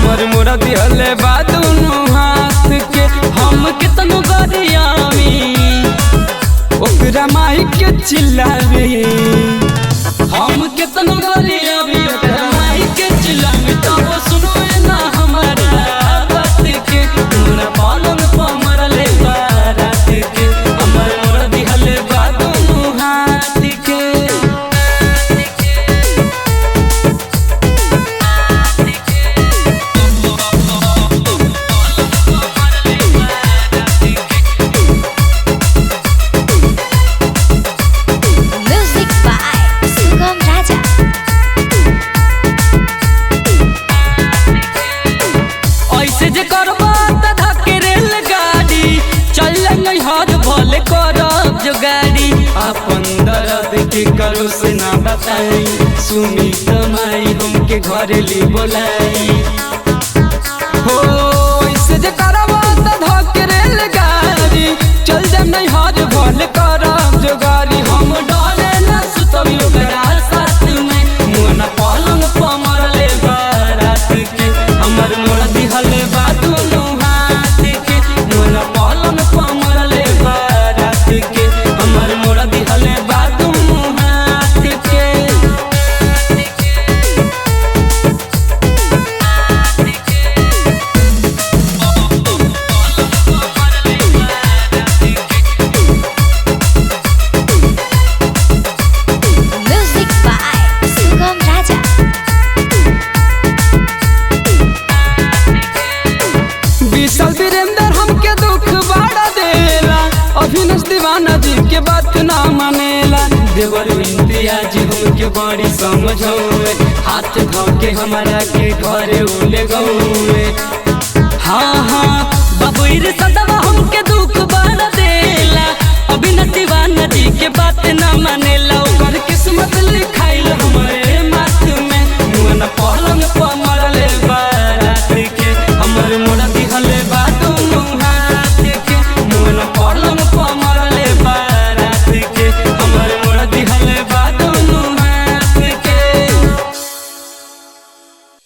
हमर मोरा दिहले बा दुनु हाथ के हम कितनो गरियावी ओकरा माई के चिल्लावी हम कितनो गरियावी ओकरा माई के चिल्लावी तब सुनो ना हमारा बात के मोरा पालन पर मरले बा रात के हमर मोरा दिहले बा दुनु हाथ के। अपन दर्द के करो से ना बताई सुमी तमाई हमके घर ली बोलाई हो ऐसे जे करबा त धके रेल गाड़ी चल जा नहीं हाथ भल करब जो गाड़ी हम डाले ना सुतबी ओकरा साथ में मोना पलंग पर मरले बा रात के हमर मोरा दिहले बा दुनु हाथ के मोना पलंग पर मरले बा रात के हमर मोरा दिहले बा दुनु हाथ के। विशाल वीरेंद्र हमके दुख बाड़ा देला अभिनव दीवाना जी के बात ना मानेला देवर इम्तियाज हमके बड़ी समझौए हाथ धोके हमारा के घरे उले गौए हाँ हाँ बाबूर सदवा हमके दुख बाड़ा देला अभिनव दीवाना जी के बात ना मानेला ओकर किस्मत लिखाइल हमारे माथ में मुन पलंग